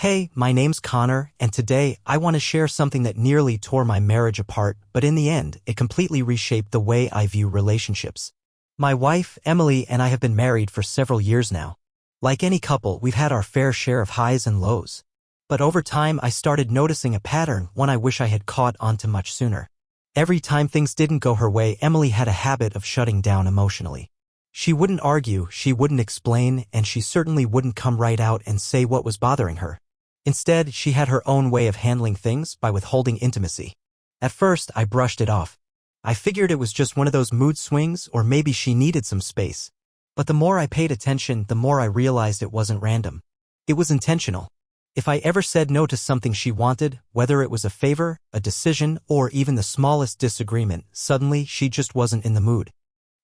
Hey, my name's Connor, and today I want to share something that nearly tore my marriage apart, but in the end, it completely reshaped the way I view relationships. My wife, Emily, and I have been married for several years now. Like any couple, we've had our fair share of highs and lows. But over time, I started noticing a pattern, one I wish I had caught on to much sooner. Every time things didn't go her way, Emily had a habit of shutting down emotionally. She wouldn't argue, she wouldn't explain, and she certainly wouldn't come right out and say what was bothering her. Instead, she had her own way of handling things by withholding intimacy. At first, I brushed it off. I figured it was just one of those mood swings, or maybe she needed some space. But the more I paid attention, the more I realized it wasn't random. It was intentional. If I ever said no to something she wanted, whether it was a favor, a decision, or even the smallest disagreement, suddenly she just wasn't in the mood.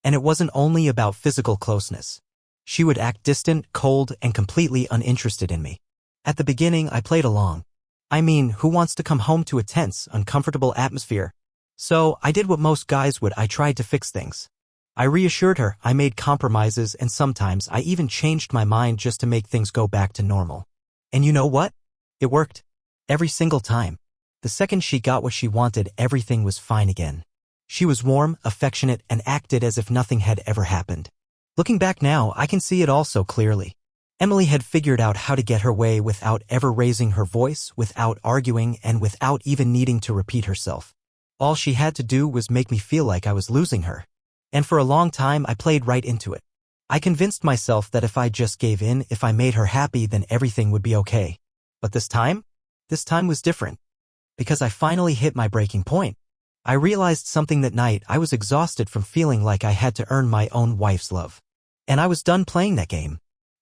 And it wasn't only about physical closeness. She would act distant, cold, and completely uninterested in me. At the beginning, I played along. I mean, who wants to come home to a tense, uncomfortable atmosphere? So, I did what most guys would. I tried to fix things. I reassured her, I made compromises, and sometimes I even changed my mind just to make things go back to normal. And you know what? It worked. Every single time. The second she got what she wanted, everything was fine again. She was warm, affectionate, and acted as if nothing had ever happened. Looking back now, I can see it all so clearly. Emily had figured out how to get her way without ever raising her voice, without arguing, and without even needing to repeat herself. All she had to do was make me feel like I was losing her. And for a long time, I played right into it. I convinced myself that if I just gave in, if I made her happy, then everything would be okay. But this time was different. Because I finally hit my breaking point. I realized something that night. I was exhausted from feeling like I had to earn my own wife's love. And I was done playing that game.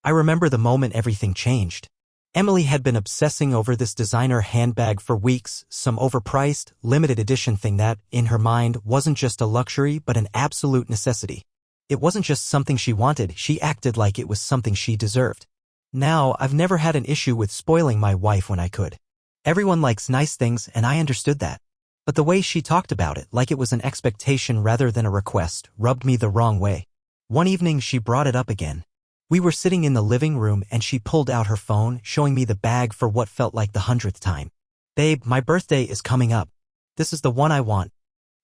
I remember the moment everything changed. Emily had been obsessing over this designer handbag for weeks, some overpriced, limited edition thing that, in her mind, wasn't just a luxury but an absolute necessity. It wasn't just something she wanted, she acted like it was something she deserved. Now, I've never had an issue with spoiling my wife when I could. Everyone likes nice things, and I understood that. But the way she talked about it, like it was an expectation rather than a request, rubbed me the wrong way. One evening she brought it up again. We were sitting in the living room and she pulled out her phone, showing me the bag for what felt like the 100th time. "Babe, my birthday is coming up. This is the one I want."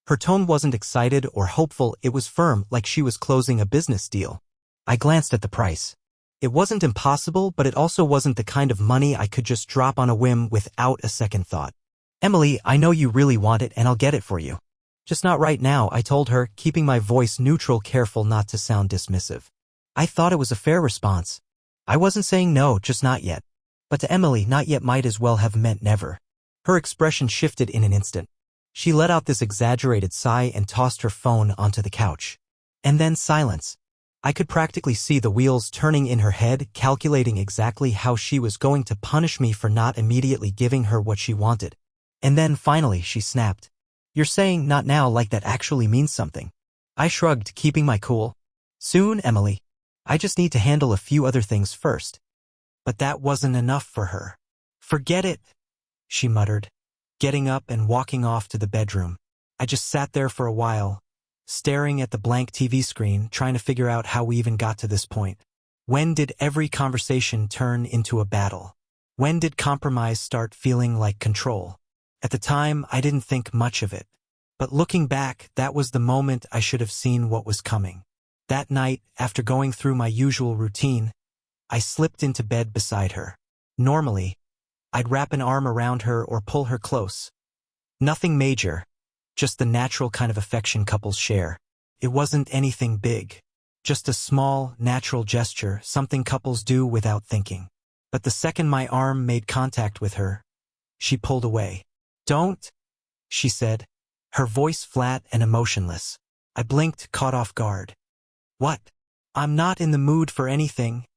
Her tone wasn't excited or hopeful, it was firm, like she was closing a business deal. I glanced at the price. It wasn't impossible, but it also wasn't the kind of money I could just drop on a whim without a second thought. "Emily, I know you really want it and I'll get it for you. Just not right now," I told her, keeping my voice neutral, careful not to sound dismissive. I thought it was a fair response. I wasn't saying no, just not yet. But to Emily, not yet might as well have meant never. Her expression shifted in an instant. She let out this exaggerated sigh and tossed her phone onto the couch. And then silence. I could practically see the wheels turning in her head, calculating exactly how she was going to punish me for not immediately giving her what she wanted. And then finally she snapped. "You're saying not now like that actually means something." I shrugged, keeping my cool. "Soon, Emily. I just need to handle a few other things first." But that wasn't enough for her. "Forget it," she muttered, getting up and walking off to the bedroom. I just sat there for a while, staring at the blank TV screen, trying to figure out how we even got to this point. When did every conversation turn into a battle? When did compromise start feeling like control? At the time, I didn't think much of it. But looking back, that was the moment I should have seen what was coming. That night, after going through my usual routine, I slipped into bed beside her. Normally, I'd wrap an arm around her or pull her close. Nothing major, just the natural kind of affection couples share. It wasn't anything big, just a small, natural gesture, something couples do without thinking. But the second my arm made contact with her, she pulled away. "Don't," she said, her voice flat and emotionless. I blinked, caught off guard. "What?" "I'm not in the mood for anything,"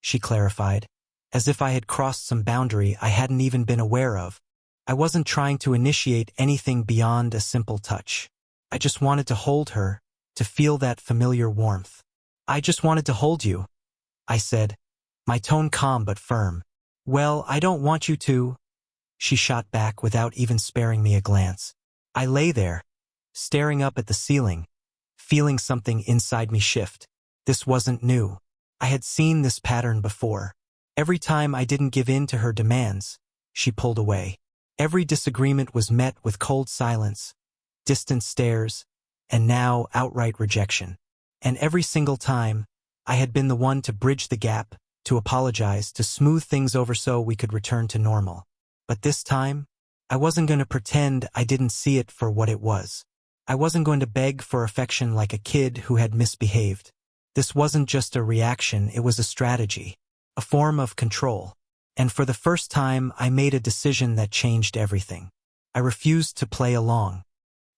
she clarified, as if I had crossed some boundary I hadn't even been aware of. I wasn't trying to initiate anything beyond a simple touch. I just wanted to hold her, to feel that familiar warmth. "I just wanted to hold you," I said, my tone calm but firm. "Well, I don't want you to," she shot back without even sparing me a glance. I lay there, staring up at the ceiling, feeling something inside me shift. This wasn't new. I had seen this pattern before. Every time I didn't give in to her demands, she pulled away. Every disagreement was met with cold silence, distant stares, and now outright rejection. And every single time, I had been the one to bridge the gap, to apologize, to smooth things over so we could return to normal. But this time, I wasn't going to pretend I didn't see it for what it was. I wasn't going to beg for affection like a kid who had misbehaved. This wasn't just a reaction, it was a strategy, a form of control. And for the first time, I made a decision that changed everything. I refused to play along.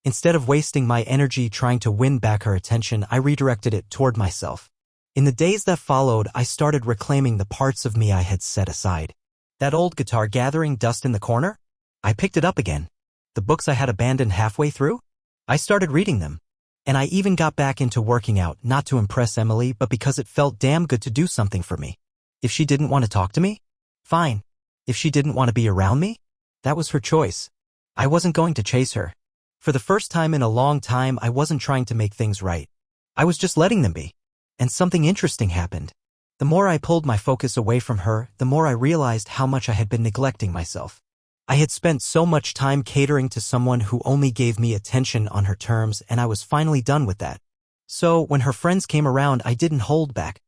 Instead of wasting my energy trying to win back her attention, I redirected it toward myself. In the days that followed, I started reclaiming the parts of me I had set aside. That old guitar gathering dust in the corner? I picked it up again. The books I had abandoned halfway through? I started reading them. And I even got back into working out, not to impress Emily, but because it felt damn good to do something for me. If she didn't want to talk to me? Fine. If she didn't want to be around me? That was her choice. I wasn't going to chase her. For the first time in a long time, I wasn't trying to make things right. I was just letting them be. And something interesting happened. The more I pulled my focus away from her, the more I realized how much I had been neglecting myself. I had spent so much time catering to someone who only gave me attention on her terms, and I was finally done with that. So, when her friends came around, I didn't hold back.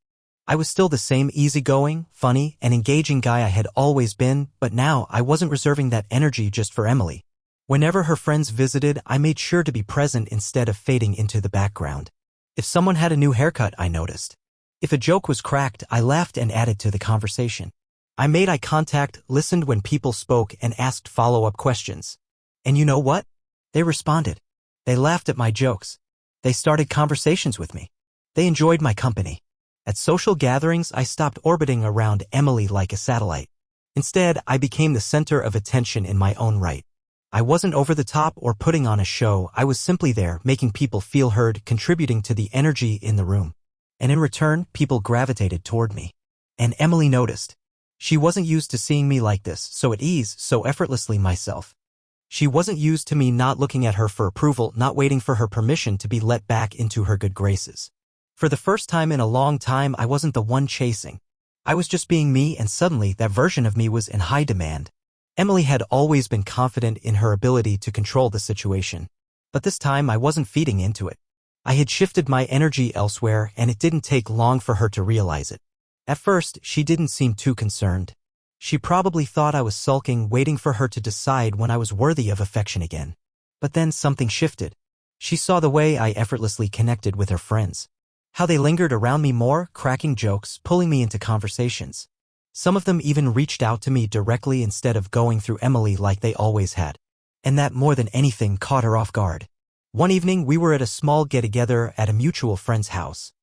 I was still the same easygoing, funny, and engaging guy I had always been, but now I wasn't reserving that energy just for Emily. Whenever her friends visited, I made sure to be present instead of fading into the background. If someone had a new haircut, I noticed. If a joke was cracked, I laughed and added to the conversation. I made eye contact, listened when people spoke, and asked follow-up questions. And you know what? They responded. They laughed at my jokes. They started conversations with me. They enjoyed my company. At social gatherings, I stopped orbiting around Emily like a satellite. Instead, I became the center of attention in my own right. I wasn't over the top or putting on a show, I was simply there, making people feel heard, contributing to the energy in the room. And in return, people gravitated toward me. And Emily noticed. She wasn't used to seeing me like this, so at ease, so effortlessly myself. She wasn't used to me not looking at her for approval, not waiting for her permission to be let back into her good graces. For the first time in a long time, I wasn't the one chasing. I was just being me, and suddenly that version of me was in high demand. Emily had always been confident in her ability to control the situation. But this time I wasn't feeding into it. I had shifted my energy elsewhere, and it didn't take long for her to realize it. At first, she didn't seem too concerned. She probably thought I was sulking, waiting for her to decide when I was worthy of affection again. But then something shifted. She saw the way I effortlessly connected with her friends. How they lingered around me more, cracking jokes, pulling me into conversations. Some of them even reached out to me directly instead of going through Emily like they always had. And that, more than anything, caught her off guard. One evening, we were at a small get-together at a mutual friend's house.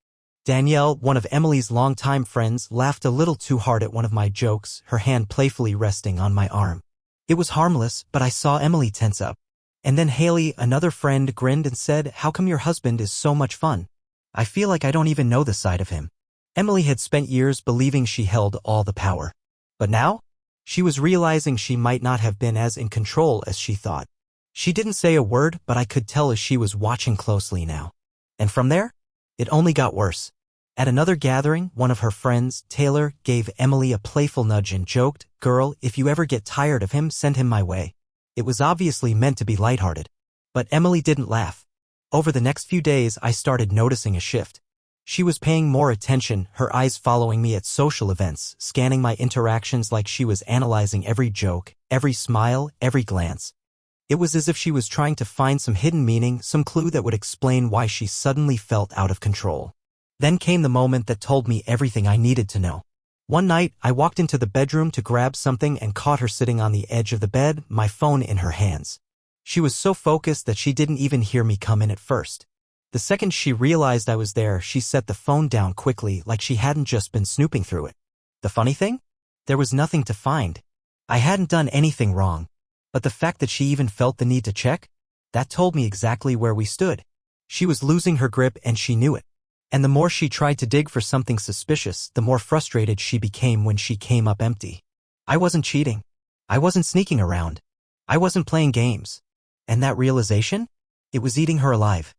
Danielle, one of Emily's longtime friends, laughed a little too hard at one of my jokes, her hand playfully resting on my arm. It was harmless, but I saw Emily tense up. And then Haley, another friend, grinned and said, "How come your husband is so much fun? I feel like I don't even know the side of him." Emily had spent years believing she held all the power. But now, she was realizing she might not have been as in control as she thought. She didn't say a word, but I could tell as she was watching closely now. And from there, it only got worse. At another gathering, one of her friends, Taylor, gave Emily a playful nudge and joked, "Girl, if you ever get tired of him, send him my way." It was obviously meant to be lighthearted. But Emily didn't laugh. Over the next few days, I started noticing a shift. She was paying more attention, her eyes following me at social events, scanning my interactions like she was analyzing every joke, every smile, every glance. It was as if she was trying to find some hidden meaning, some clue that would explain why she suddenly felt out of control. Then came the moment that told me everything I needed to know. One night, I walked into the bedroom to grab something and caught her sitting on the edge of the bed, my phone in her hands. She was so focused that she didn't even hear me come in at first. The second she realized I was there, she set the phone down quickly like she hadn't just been snooping through it. The funny thing? There was nothing to find. I hadn't done anything wrong. But the fact that she even felt the need to check? That told me exactly where we stood. She was losing her grip and she knew it. And the more she tried to dig for something suspicious, the more frustrated she became when she came up empty. I wasn't cheating. I wasn't sneaking around. I wasn't playing games. And that realization? It was eating her alive.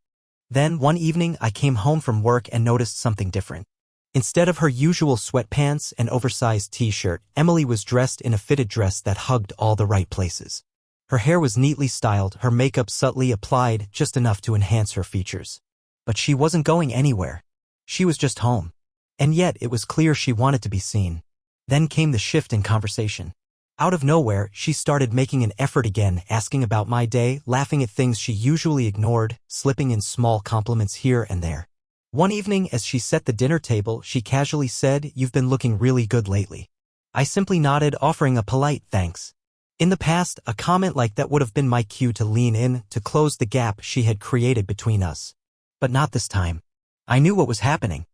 Then, one evening, I came home from work and noticed something different. Instead of her usual sweatpants and oversized t-shirt, Emily was dressed in a fitted dress that hugged all the right places. Her hair was neatly styled, her makeup subtly applied, just enough to enhance her features. But she wasn't going anywhere. She was just home. And yet it was clear she wanted to be seen. Then came the shift in conversation. Out of nowhere, she started making an effort again, asking about my day, laughing at things she usually ignored, slipping in small compliments here and there. One evening, as she set the dinner table, she casually said, "You've been looking really good lately." I simply nodded, offering a polite thanks. In the past, a comment like that would have been my cue to lean in, to close the gap she had created between us. But not this time. I knew what was happening.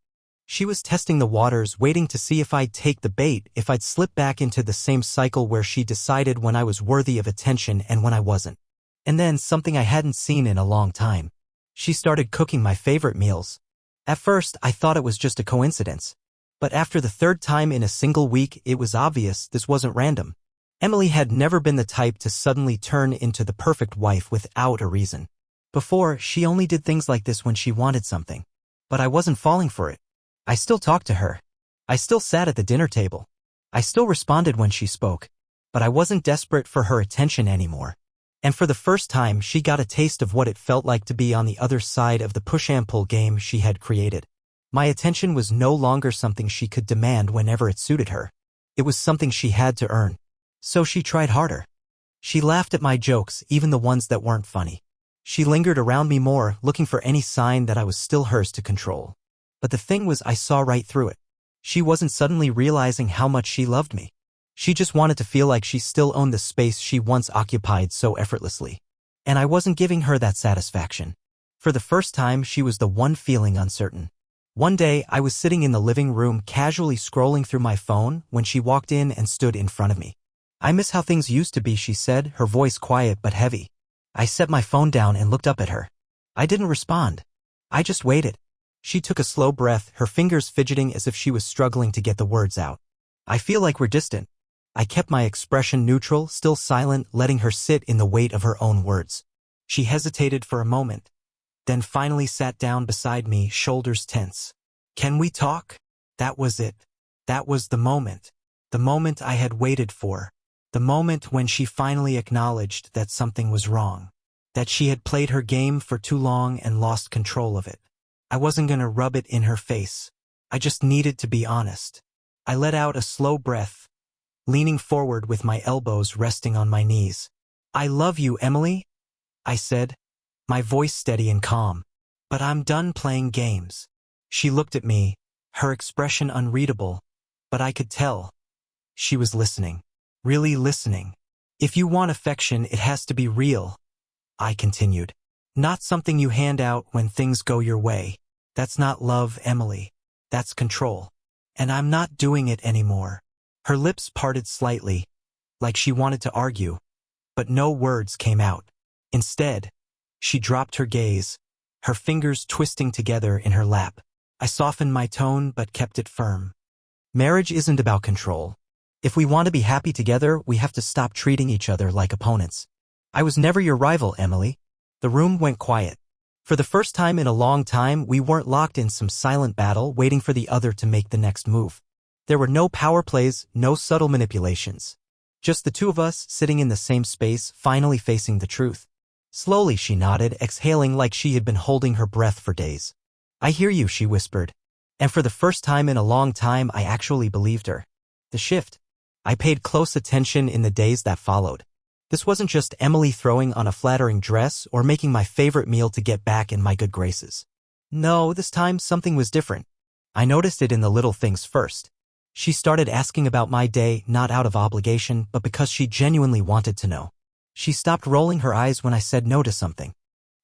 She was testing the waters, waiting to see if I'd take the bait, if I'd slip back into the same cycle where she decided when I was worthy of attention and when I wasn't. And then, something I hadn't seen in a long time. She started cooking my favorite meals. At first, I thought it was just a coincidence. But after the third time in a single week, it was obvious this wasn't random. Emily had never been the type to suddenly turn into the perfect wife without a reason. Before, she only did things like this when she wanted something. But I wasn't falling for it. I still talked to her. I still sat at the dinner table. I still responded when she spoke. But I wasn't desperate for her attention anymore. And for the first time, she got a taste of what it felt like to be on the other side of the push-and-pull game she had created. My attention was no longer something she could demand whenever it suited her. It was something she had to earn. So she tried harder. She laughed at my jokes, even the ones that weren't funny. She lingered around me more, looking for any sign that I was still hers to control. But the thing was, I saw right through it. She wasn't suddenly realizing how much she loved me. She just wanted to feel like she still owned the space she once occupied so effortlessly. And I wasn't giving her that satisfaction. For the first time, she was the one feeling uncertain. One day, I was sitting in the living room casually scrolling through my phone when she walked in and stood in front of me. "I miss how things used to be," she said, her voice quiet but heavy. I set my phone down and looked up at her. I didn't respond. I just waited. She took a slow breath, her fingers fidgeting as if she was struggling to get the words out. "I feel like we're distant." I kept my expression neutral, still silent, letting her sit in the weight of her own words. She hesitated for a moment, then finally sat down beside me, shoulders tense. "Can we talk?" That was it. That was the moment. The moment I had waited for. The moment when she finally acknowledged that something was wrong. That she had played her game for too long and lost control of it. I wasn't gonna rub it in her face. I just needed to be honest. I let out a slow breath, leaning forward with my elbows resting on my knees. "I love you, Emily," I said, my voice steady and calm. "But I'm done playing games." She looked at me, her expression unreadable, but I could tell. She was listening. Really listening. "If you want affection, it has to be real," I continued. "Not something you hand out when things go your way. That's not love, Emily. That's control. And I'm not doing it anymore." Her lips parted slightly, like she wanted to argue, but no words came out. Instead, she dropped her gaze, her fingers twisting together in her lap. I softened my tone but kept it firm. Marriage isn't about control. If we want to be happy together, we have to stop treating each other like opponents. "I was never your rival, Emily." The room went quiet. For the first time in a long time, we weren't locked in some silent battle waiting for the other to make the next move. There were no power plays, no subtle manipulations. Just the two of us sitting in the same space, finally facing the truth. Slowly she nodded, exhaling like she had been holding her breath for days. "I hear you," she whispered. And for the first time in a long time, I actually believed her. The shift. I paid close attention in the days that followed. This wasn't just Emily throwing on a flattering dress or making my favorite meal to get back in my good graces. No, this time something was different. I noticed it in the little things first. She started asking about my day, not out of obligation, but because she genuinely wanted to know. She stopped rolling her eyes when I said no to something.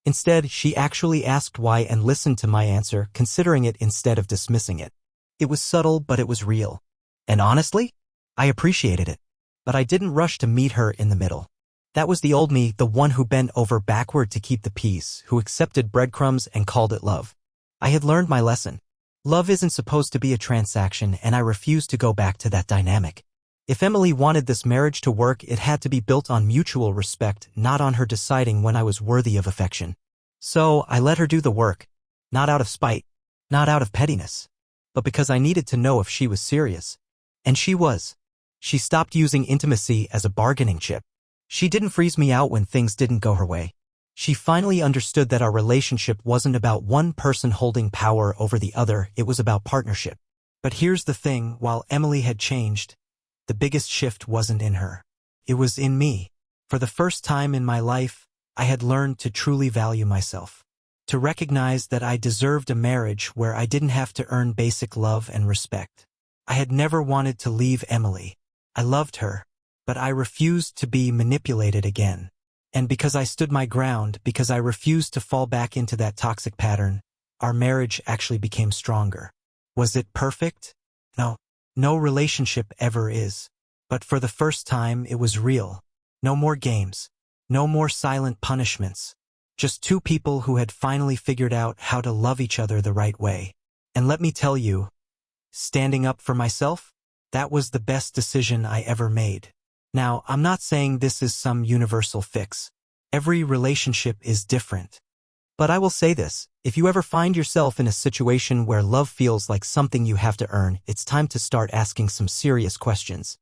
Instead, she actually asked why and listened to my answer, considering it instead of dismissing it. It was subtle, but it was real. And honestly, I appreciated it. But I didn't rush to meet her in the middle. That was the old me, the one who bent over backward to keep the peace, who accepted breadcrumbs and called it love. I had learned my lesson. Love isn't supposed to be a transaction, and I refused to go back to that dynamic. If Emily wanted this marriage to work, it had to be built on mutual respect, not on her deciding when I was worthy of affection. So I let her do the work. Not out of spite. Not out of pettiness. but because I needed to know if she was serious. And she was. She stopped using intimacy as a bargaining chip. She didn't freeze me out when things didn't go her way. She finally understood that our relationship wasn't about one person holding power over the other, it was about partnership. But here's the thing, while Emily had changed, the biggest shift wasn't in her. It was in me. For the first time in my life, I had learned to truly value myself. To recognize that I deserved a marriage where I didn't have to earn basic love and respect. I had never wanted to leave Emily. I loved her, but I refused to be manipulated again. And because I stood my ground, because I refused to fall back into that toxic pattern, our marriage actually became stronger. Was it perfect? No. No relationship ever is. But for the first time, it was real. No more games. No more silent punishments. Just two people who had finally figured out how to love each other the right way. And let me tell you, standing up for myself, that was the best decision I ever made. Now, I'm not saying this is some universal fix. Every relationship is different. But I will say this, if you ever find yourself in a situation where love feels like something you have to earn, it's time to start asking some serious questions.